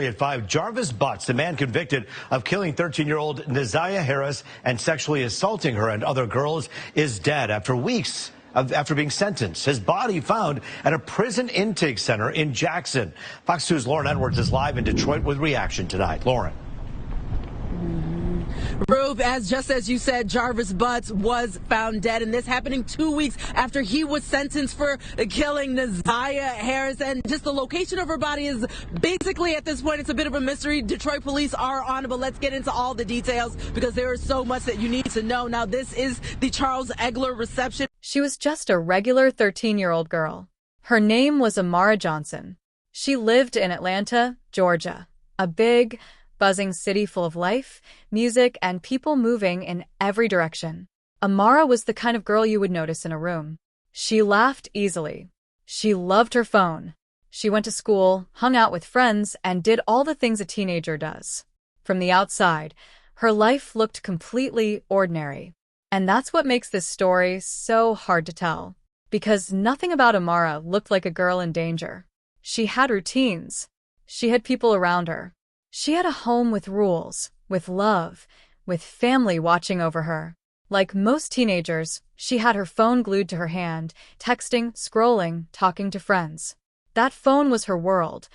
At 5, Jarvis Butts, the man convicted of killing 13-year-old Neziah Harris and sexually assaulting her and other girls, is dead after weeks after being sentenced. His body found at a prison intake center in Jackson. Fox 2's Lauren Edwards is live in Detroit with reaction tonight. Lauren. Rube, just as you said, Jarvis Butts was found dead, and this happening 2 weeks after he was sentenced for killing Neziah Harris. And just the location of her body is basically, at this point, it's a bit of a mystery. Detroit police are on it, but let's get into all the details because there is so much that you need to know. Now, this is the Charles Egler reception. She was just a regular 13-year-old girl. Her name was Amara Johnson. She lived in Atlanta, Georgia, a big, buzzing city full of life, music, and people moving in every direction. Amara was the kind of girl you would notice in a room. She laughed easily. She loved her phone. She went to school, hung out with friends, and did all the things a teenager does. From the outside, her life looked completely ordinary. And that's what makes this story so hard to tell. Because nothing about Amara looked like a girl in danger. She had routines. She had people around her. She had a home with rules, with love, with family watching over her. Like most teenagers, she had her phone glued to her hand, texting, scrolling, talking to friends. That phone was her world,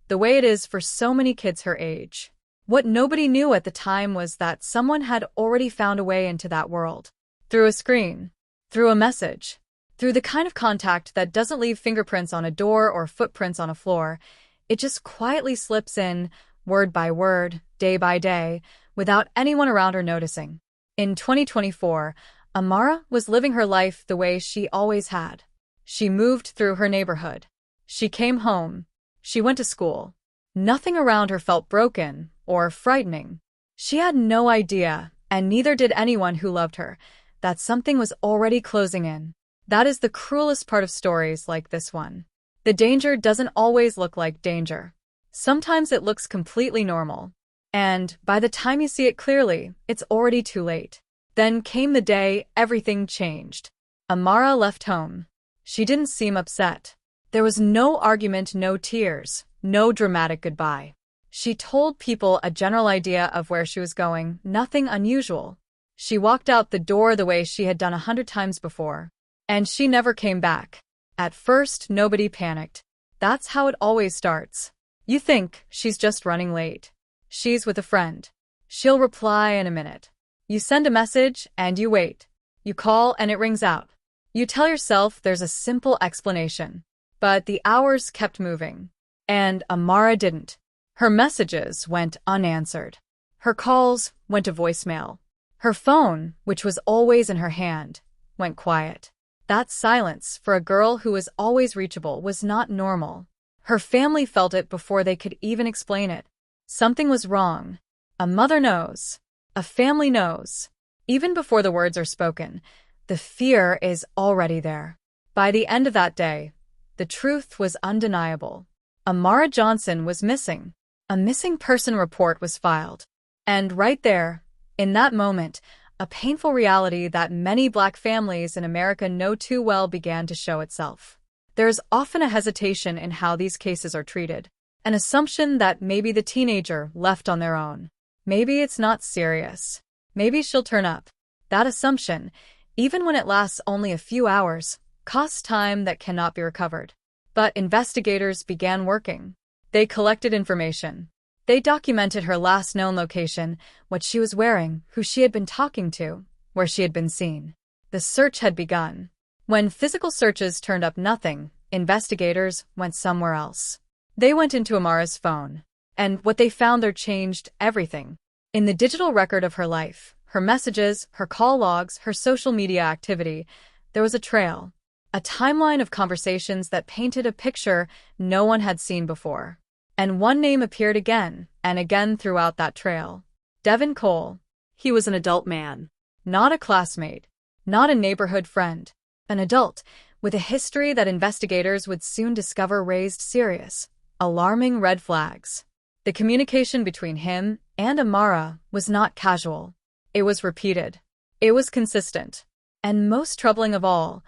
the way it is for so many kids her age. What nobody knew at the time was that someone had already found a way into that world. Through a screen, through a message, through the kind of contact that doesn't leave fingerprints on a door or footprints on a floor. It just quietly slips in, word by word, day by day, without anyone around her noticing. In 2024, Amara was living her life the way she always had. She moved through her neighborhood. She came home. She went to school. Nothing around her felt broken or frightening. She had no idea, and neither did anyone who loved her, that something was already closing in. That is the cruelest part of stories like this one. The danger doesn't always look like danger. Sometimes it looks completely normal. And by the time you see it clearly, it's already too late. Then came the day everything changed. Amara left home. She didn't seem upset. There was no argument, no tears, no dramatic goodbye. She told people a general idea of where she was going, nothing unusual. She walked out the door the way she had done 100 times before. And she never came back. At first, nobody panicked. That's how it always starts. You think she's just running late. She's with a friend. She'll reply in a minute. You send a message and you wait. You call and it rings out. You tell yourself there's a simple explanation. But the hours kept moving. And Amara didn't. Her messages went unanswered. Her calls went to voicemail. Her phone, which was always in her hand, went quiet. That silence, for a girl who was always reachable, was not normal. Her family felt it before they could even explain it. Something was wrong. A mother knows. A family knows. Even before the words are spoken, the fear is already there. By the end of that day, the truth was undeniable. Amara Johnson was missing. A missing person report was filed. And right there, in that moment, a painful reality that many Black families in America know too well began to show itself. There's often a hesitation in how these cases are treated, an assumption that maybe the teenager left on their own. Maybe it's not serious. Maybe she'll turn up. That assumption, even when it lasts only a few hours, costs time that cannot be recovered. But investigators began working. They collected information. They documented her last known location, what she was wearing, who she had been talking to, where she had been seen. The search had begun. When physical searches turned up nothing, investigators went somewhere else. They went into Amara's phone. And what they found there changed everything. In the digital record of her life, her messages, her call logs, her social media activity, there was a trail. A timeline of conversations that painted a picture no one had seen before. And one name appeared again and again throughout that trail. Devin Cole. He was an adult man. Not a classmate. Not a neighborhood friend. An adult with a history that investigators would soon discover raised serious, alarming red flags. The communication between him and Amara was not casual. It was repeated. It was consistent. And most troubling of all,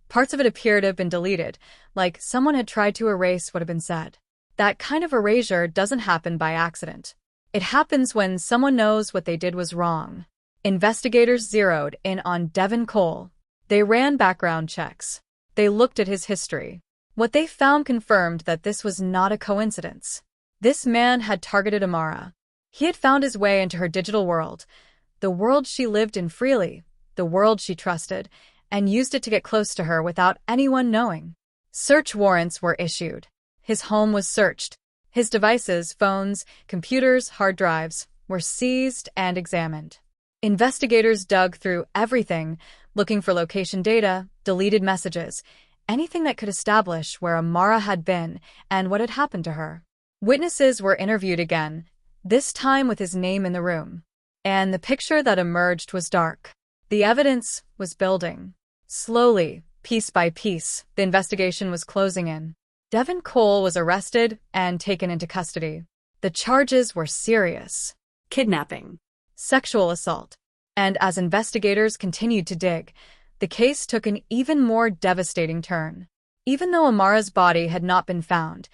parts of it appeared to have been deleted, like someone had tried to erase what had been said. That kind of erasure doesn't happen by accident. It happens when someone knows what they did was wrong. Investigators zeroed in on Devin Cole. They ran background checks. They looked at his history. What they found confirmed that this was not a coincidence. This man had targeted Amara. He had found his way into her digital world, the world she lived in freely, the world she trusted, and used it to get close to her without anyone knowing. Search warrants were issued. His home was searched. His devices, phones, computers, hard drives, were seized and examined. Investigators dug through everything, looking for location data, deleted messages, anything that could establish where Amara had been and what had happened to her. Witnesses were interviewed again, this time with his name in the room. And the picture that emerged was dark. The evidence was building. Slowly, piece by piece, the investigation was closing in. Devin Cole was arrested and taken into custody. The charges were serious: kidnapping, sexual assault. And as investigators continued to dig, the case took an even more devastating turn. Even though Amara's body had not been found,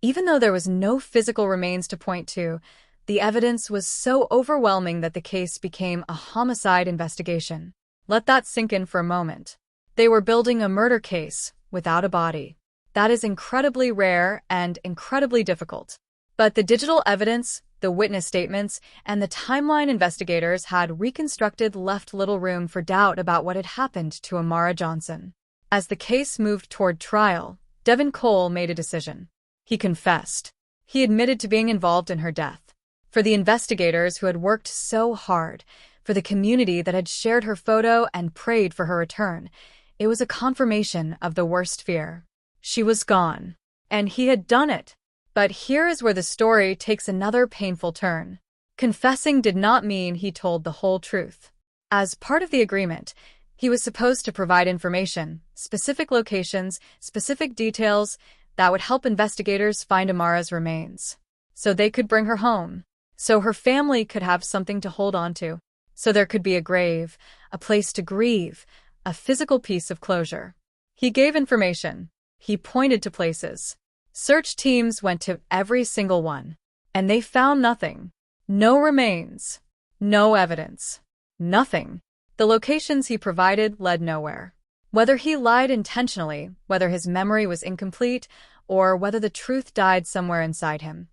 even though there was no physical remains to point to, the evidence was so overwhelming that the case became a homicide investigation. Let that sink in for a moment. They were building a murder case without a body. That is incredibly rare and incredibly difficult. But the digital evidence, the witness statements, and the timeline investigators had reconstructed left little room for doubt about what had happened to Amara Johnson. As the case moved toward trial, Devin Cole made a decision. He confessed. He admitted to being involved in her death. For the investigators who had worked so hard, for the community that had shared her photo and prayed for her return, it was a confirmation of the worst fear. She was gone, and he had done it. But here is where the story takes another painful turn. Confessing did not mean he told the whole truth. As part of the agreement, he was supposed to provide information, specific locations, specific details that would help investigators find Amara's remains, so they could bring her home, so her family could have something to hold on to, so there could be a grave, a place to grieve, a physical piece of closure. He gave information. He pointed to places. Search teams went to every single one, and they found nothing. No remains. No evidence. Nothing. The locations he provided led nowhere. Whether he lied intentionally, whether his memory was incomplete, or whether the truth died somewhere inside him,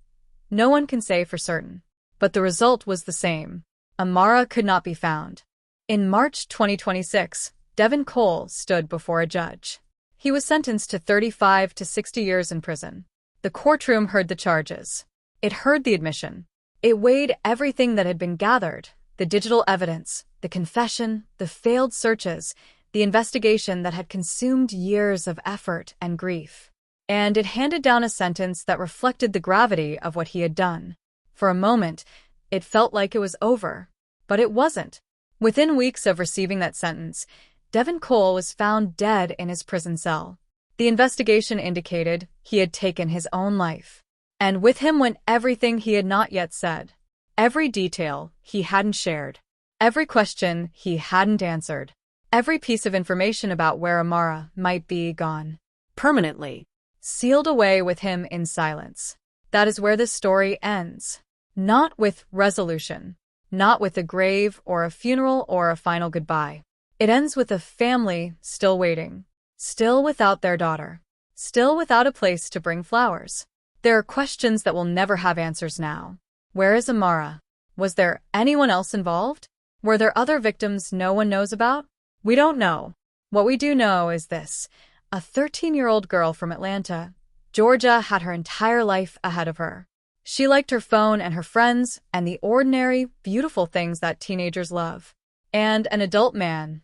no one can say for certain. But the result was the same. Amara could not be found. In March 2026, Devin Cole stood before a judge. He was sentenced to 35 to 60 years in prison. The courtroom heard the charges. It heard the admission. It weighed everything that had been gathered: the digital evidence, the confession, the failed searches, the investigation that had consumed years of effort and grief. And it handed down a sentence that reflected the gravity of what he had done. For a moment, it felt like it was over. But it wasn't. Within weeks of receiving that sentence, Devin Cole was found dead in his prison cell. The investigation indicated he had taken his own life. And with him went everything he had not yet said. Every detail he hadn't shared. Every question he hadn't answered. Every piece of information about where Amara might be gone. Permanently. Sealed away with him in silence. That is where this story ends. Not with resolution. Not with a grave or a funeral or a final goodbye. It ends with a family still waiting, still without their daughter, still without a place to bring flowers. There are questions that will never have answers now. Where is Amara? Was there anyone else involved? Were there other victims no one knows about? We don't know. What we do know is this: a 13-year-old girl from Atlanta, Georgia, had her entire life ahead of her. She liked her phone and her friends and the ordinary, beautiful things that teenagers love. And an adult man,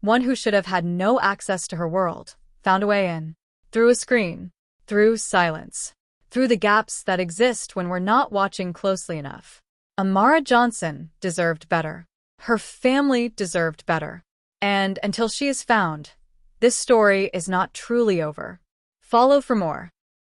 one who should have had no access to her world, found a way in. Through a screen. Through silence. Through the gaps that exist when we're not watching closely enough. Amara Johnson deserved better. Her family deserved better. And until she is found, this story is not truly over. Follow for more.